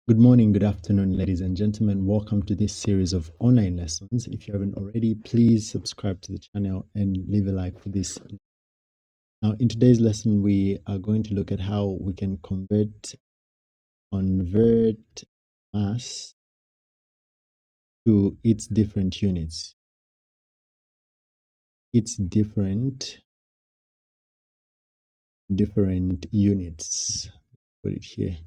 Good morning, good afternoon, ladies and gentlemen. Welcome to this series of online lessons. If you haven't already, please subscribe to the channel and leave a like for this. Now, in today's lesson, we are going to look at how we can convert mass to its different units. Its different units. Put it here.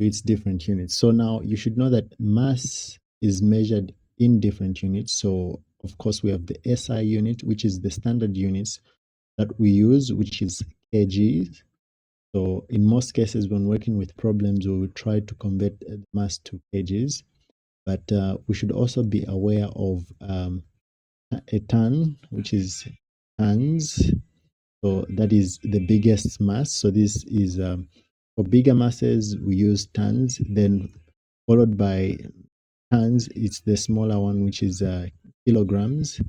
Its different units. So now you should know that mass is measured in different units. So of course we have the SI unit, which is the standard units that we use, which is kgs. So in most cases when working with problems, we will try to convert the mass to kgs, but we should also be aware of a ton, which is tons. So that is the biggest mass. So this is for bigger masses we use tons, then followed by tons, it's the smaller one, which is kilograms.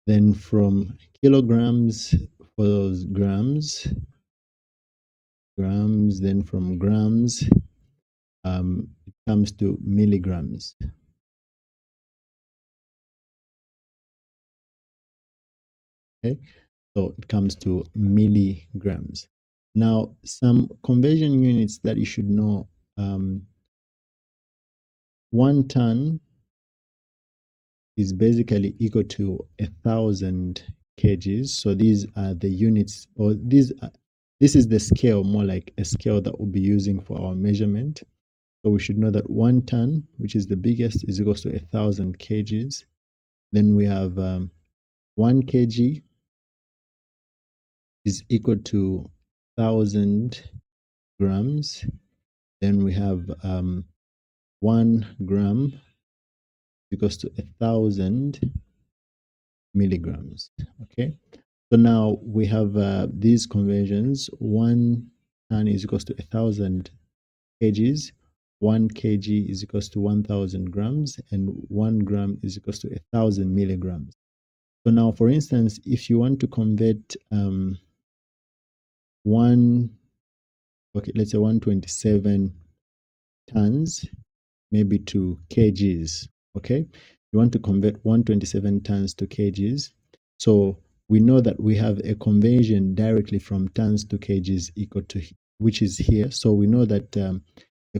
Then from kilograms follows grams, then from grams it comes to milligrams. Okay, so it comes to milligrams. Now, some conversion units that you should know: 1 ton is basically equal to 1,000 kgs. So these are the units, or this is the scale, more like a scale that we'll be using for our measurement. So we should know that 1 ton, which is the biggest, is equals to 1,000 kgs. Then we have 1 kg is equal to 1,000 grams. Then we have 1 gram equals to 1,000 milligrams. Okay, so now we have these conversions. 1 ton is equals to 1,000 kgs, 1 kg is equals to 1,000 grams, and 1 gram is equals to 1,000 milligrams. So now, for instance, if you want to convert let's say 127 tons maybe to kgs. Okay, you want to convert 127 tons to kgs. So we know that we have a conversion directly from tons to kgs equal to, which is here. So we know that the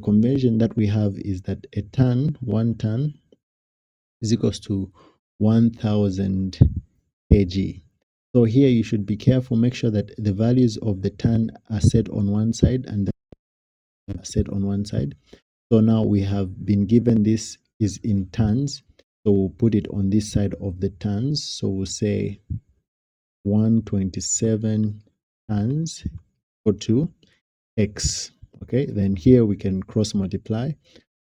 conversion that we have is that a ton, 1 ton, is equals to 1,000 kg. So here you should be careful, make sure that the values of the ton are set on one side and the are set on one side. So now we have been given this is in tons. So we'll put it on this side of the tons. So we'll say 127 tons equal to x. Okay, then here we can cross multiply.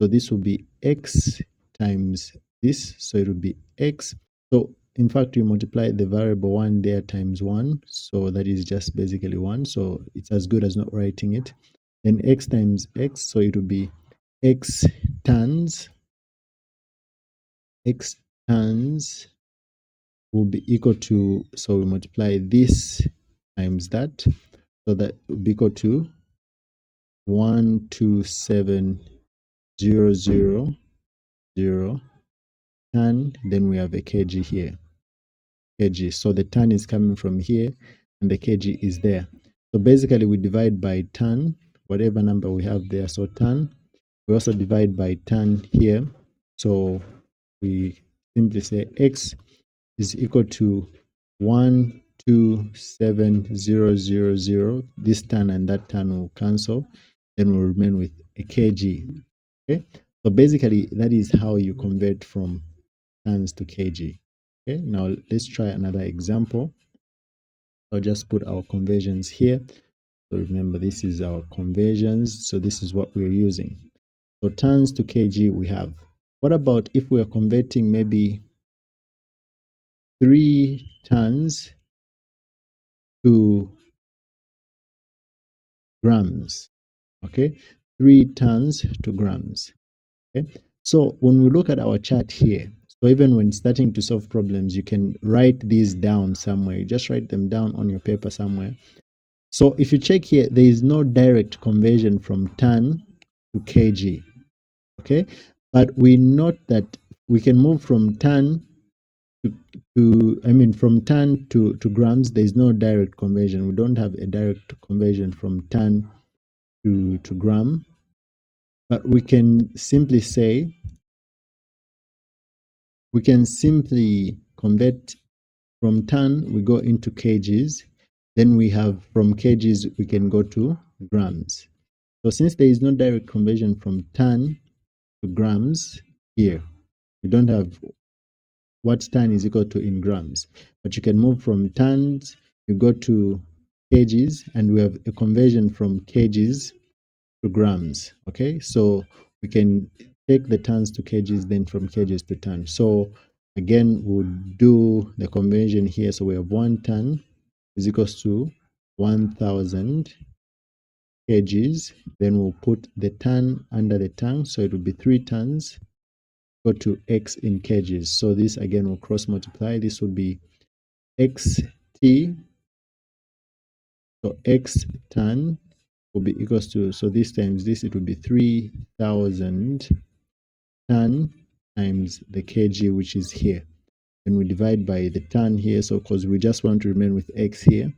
So this will be x times this. So it will be x. So in fact, we multiply the variable 1 there times 1. So that is just basically 1. So it's as good as not writing it. Then x times x. So it will be x tons will be equal to, so we multiply this times that, so that will be equal to 127,000 ton. Then we have a kg here, kg. So the ton is coming from here and the kg is there. So basically we divide by ton, whatever number we have there. So ton, we also divide by ton here. So we simply say x is equal to 127,000. This ton and that ton will cancel. Then we'll remain with a kg. Okay, so basically that is how you convert from tons to kg. Okay, now let's try another example. I'll just put our conversions here. So remember, this is our conversions. So this is what we're using. So tons to kg we have. What about if we are converting maybe 3 tons to grams? Okay, 3 tons to grams. Okay, so when we look at our chart here, so even when starting to solve problems, you can write these down somewhere. You just write them down on your paper somewhere. So if you check here, there is no direct conversion from ton to kg. Okay, but we note that we can move from ton from ton to grams. There is no direct conversion. We don't have a direct conversion from ton to gram, but we can simply convert from ton, we go into kgs. Then we have from kgs, we can go to grams. So since there is no direct conversion from ton to grams here, we don't have what ton is equal to in grams. But you can move from tons, you go to kgs, and we have a conversion from kgs to grams. Okay, so we can take the tons to kgs, then from kgs to tons. So again, we'll do the conversion here. So we have 1 ton is equals to 1000 kgs. Then we'll put the ton under the ton, so it will be 3 tons go to x in kgs. So this again will cross multiply. This will be xt. So x ton will be equals to, so this times this, it will be 3000 ton times the kg, which is here. And we divide by the ton here, so because we just want to remain with x here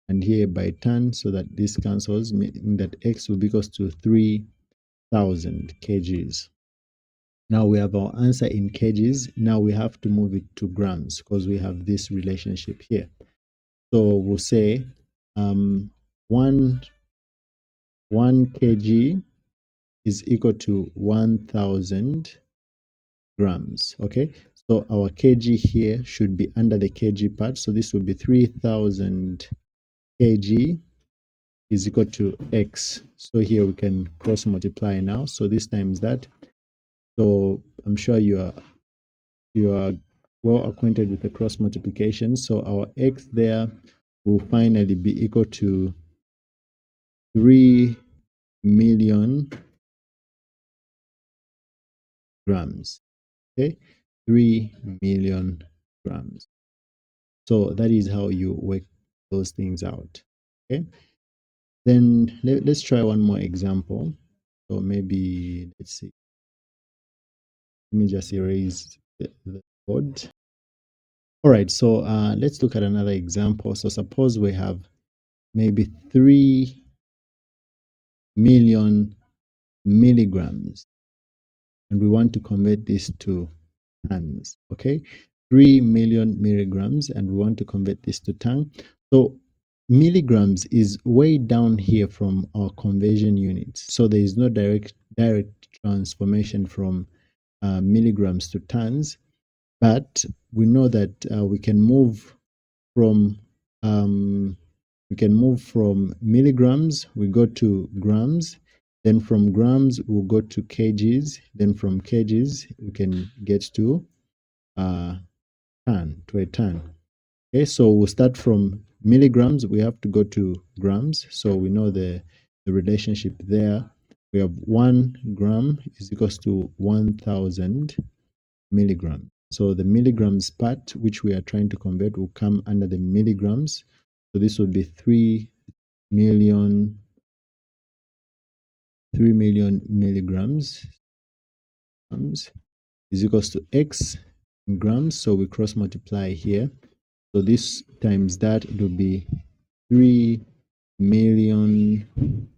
and here by ton, so that this cancels, meaning that x will be equals to 3000 kgs. Now we have our answer in kgs. Now we have to move it to grams because we have this relationship here. So we'll say 1 kg is equal to 1000 grams. Okay, so our kg here should be under the kg part. So this will be 3000 kg is equal to x. So here we can cross multiply now. So this times that. So I'm sure you are well acquainted with the cross multiplication. So our x there will finally be equal to 3 million grams. Okay, 3 million grams. So that is how you work those things out. Okay, then let's try one more example. So maybe let's see. Let me just erase the code. All right, so let's look at another example. So suppose we have maybe 3 million milligrams, and we want to convert this to tons. Okay, 3 million milligrams, and we want to convert this to ton. So milligrams is way down here from our conversion units. So there is no direct transformation from milligrams to tons, but we know that we can move from milligrams, we go to grams, then from grams we'll go to kgs, then from kgs we can get to a ton. Okay, so we'll start from milligrams, we have to go to grams. So we know the relationship there. We have 1 gram is equals to 1000 milligrams. So the milligrams part, which we are trying to convert, will come under the milligrams. So this will be 3 million milligrams is equals to x in grams. So we cross multiply here. So this times that, it will be 3 million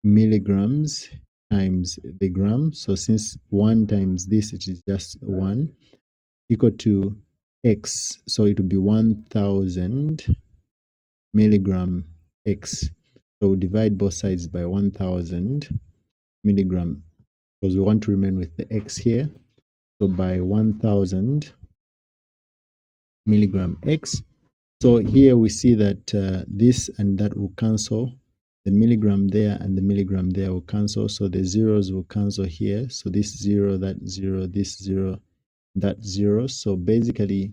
milligrams times the gram. So since 1 times this, it is just 1, equal to x. So it will be 1000 milligram x. So we divide both sides by 1000 milligram because we want to remain with the x here. So by 1000 milligram x. So here we see that this and that will cancel. The milligram there and the milligram there will cancel. So the zeros will cancel here. So this 0, that 0, this 0, that 0. So basically,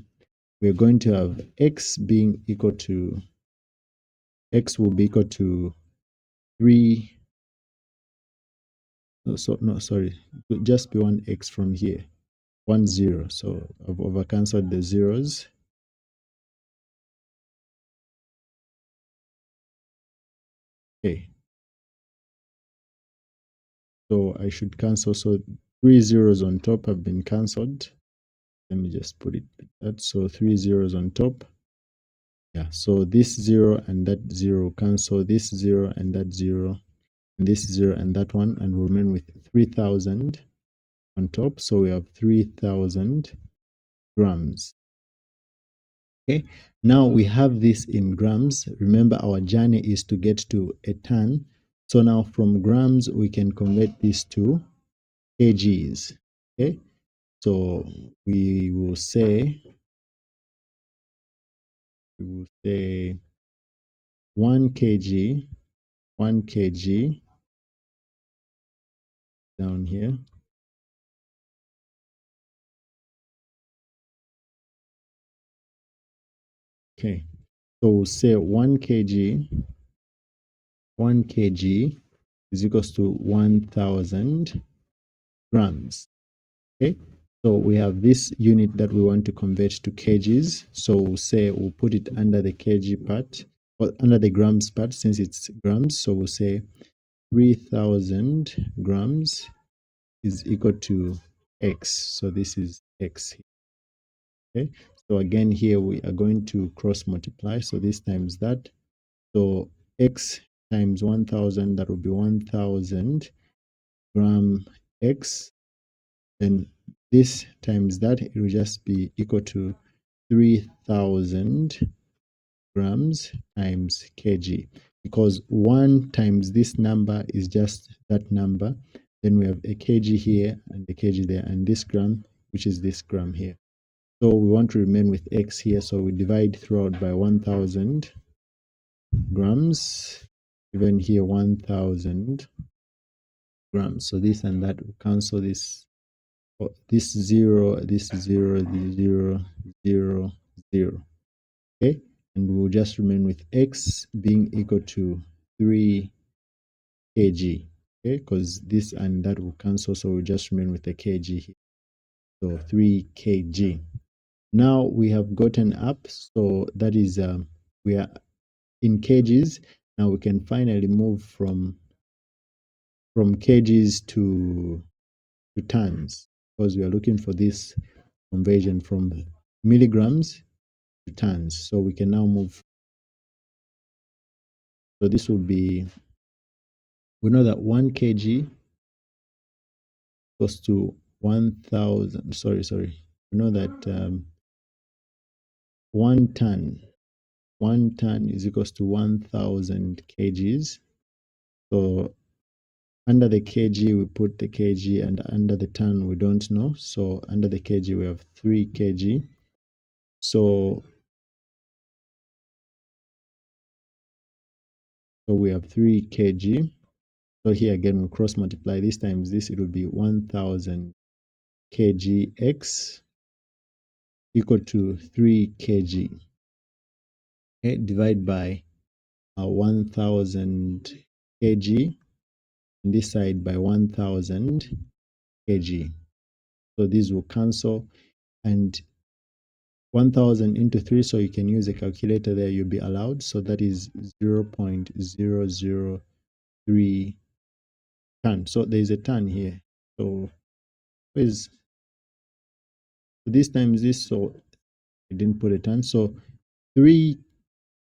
we're going to have x being equal to, x will be equal to 3. No, sorry, it will just be 1x from here. 1 0. So I've over cancelled the zeros. Okay, so I should cancel. So 3 zeros on top have been cancelled. Let me just put it like that. So 3 zeros on top. Yeah, so this 0 and that 0 cancel, this 0 and that 0, and this 0 and that one, and we'll remain with 3000 on top. So we have 3000 grams. Okay, now we have this in grams. Remember, our journey is to get to a ton. So now from grams, we can convert this to kgs. Okay, so we will say 1 kg, 1 kg down here. Okay, so we'll say 1 kg, 1 kg is equals to 1000 grams. Okay, so we have this unit that we want to convert to kgs. So we'll say we'll put it under the kg part, or under the grams part, since it's grams. So we'll say 3000 grams is equal to x. So this is x. Okay, so again here we are going to cross multiply. So this times that. So x times 1000, that will be 1000 gram x. Then this times that, it will just be equal to 3000 grams times kg, because 1 times this number is just that number. Then we have a kg here and a kg there, and this gram, which is this gram here. So we want to remain with x here, so we divide throughout by 1000 grams, even here 1000 grams. So this and that will cancel this. This 0, this 0, this 0, 0, 0. Okay, and we'll just remain with x being equal to 3 kg. Okay, because this and that will cancel, so we'll just remain with the kg here. So 3 kg. Now we have gotten up, so that is we are in kgs. Now we can finally move from kgs to tons, because we are looking for this conversion from milligrams to tons. So we can now move. So this will be, we know that 1 kg goes to 1000. Sorry. We know that 1 ton is equals to 1000 kgs. So under the kg, we put the kg, and under the ton, we don't know. So under the kg, we have 3 kg. So we have 3 kg. So here again, we cross multiply. This times this, it will be 1000 kgx equal to 3 kg. Okay, divide by 1000 kg, and this side by 1000 kg. So these will cancel, and 1000 into 3, so you can use a calculator there, you'll be allowed. So that is 0.003 ton. So there is a ton here. So is this times this, so I didn't put a ton. So 3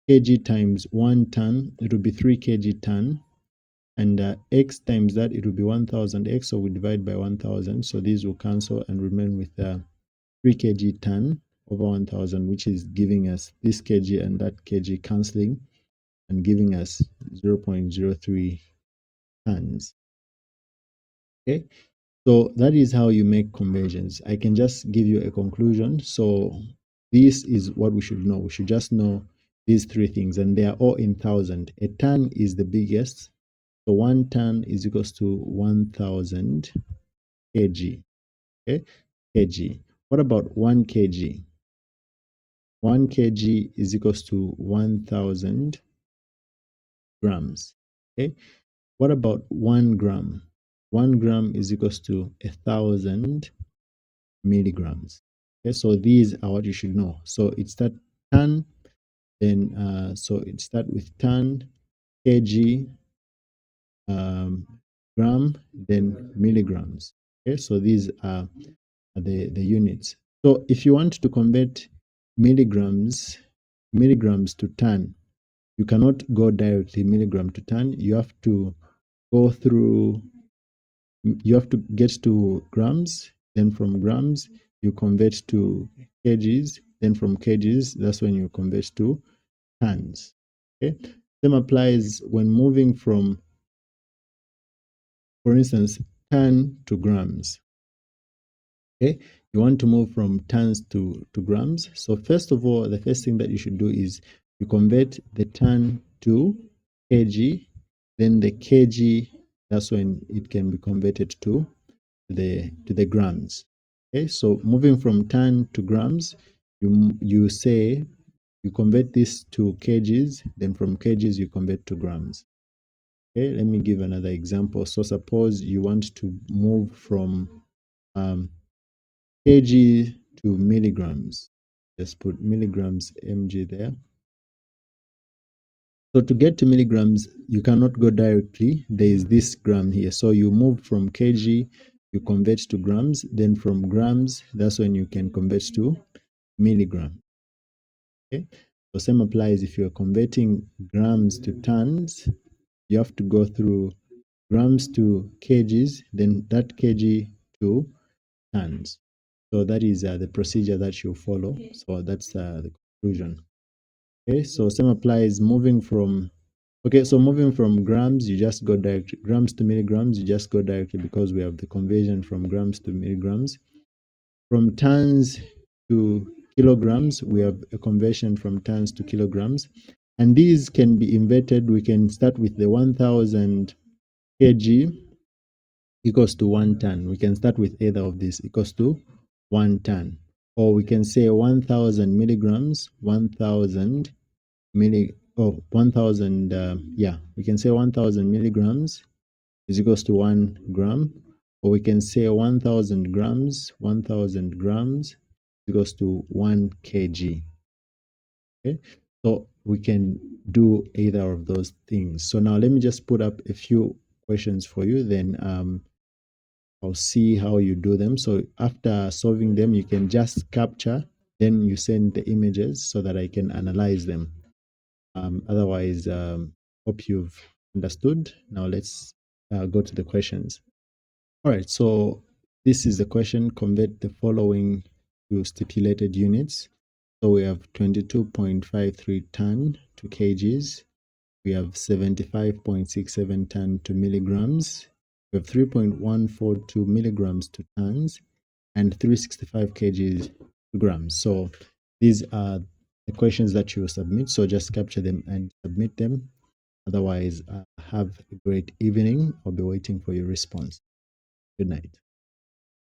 kg times 1 ton, it will be 3 kg ton. And x times that, it will be 1000 x. So we divide by 1000. So these will cancel and remain with 3 kg ton over 1000, which is giving us this kg and that kg cancelling and giving us 0.03 tons. Okay, so that is how you make conversions. I can just give you a conclusion. So this is what we should know. We should just know these 3 things, and they are all in thousand. A ton is the biggest. So 1 ton is equals to 1000 kg. Okay, kg. What about 1 kg? 1 kg is equals to 1000 grams. Okay, what about 1 gram? 1 gram is equals to 1000 milligrams. Okay, so these are what you should know. So it's that ton, then so it start with ton, kg, gram, then milligrams. Okay, so these are the units. So if you want to convert milligrams to ton, you cannot go directly milligram to ton. You have to go through, you have to get to grams, then from grams you convert to kgs, then from kgs that's when you convert to tons. Okay, same applies when moving from, for instance, ton to grams. Okay, you want to move from tons to grams. So first of all, the first thing that you should do is you convert the ton to kg, then the kg, that's when it can be converted to the grams. Okay, so moving from ton to grams, you say you convert this to kgs, then from kgs you convert to grams. Okay, let me give another example. So suppose you want to move from kg to milligrams. Just put milligrams mg there. So to get to milligrams, you cannot go directly. There is this gram here. So you move from kg, you convert to grams. Then from grams, that's when you can convert to milligram. Okay. So same applies if you're converting grams to tons. You have to go through grams to kgs, then that kg to tons. So that is the procedure that you follow. So that's the conclusion. Okay, so same applies moving from, okay, so moving from grams, you just go direct, grams to milligrams, you just go directly because we have the conversion from grams to milligrams. From tons to kilograms, we have a conversion from tons to kilograms. And these can be inverted. We can start with the 1000 kg equals to 1 ton. We can start with either of these equals to 1 ton. Or we can say 1000 milligrams, 1000 1000, we can say 1000 milligrams is equals to 1 gram. Or we can say 1000 grams is equals to 1 kg. Okay, so we can do either of those things. So now let me just put up a few questions for you, then I'll see how you do them. So after solving them, you can just capture, then you send the images so that I can analyze them. Otherwise, hope you've understood. Now let's go to the questions. All right, so this is the question: convert the following to stipulated units. So we have 22.53 ton to kgs. We have 75.67 ton to milligrams. We have 3.142 milligrams to tons and 365 kgs to grams. So these are the questions that you submit. So just capture them and submit them. Otherwise, have a great evening. I'll be waiting for your response. Good night.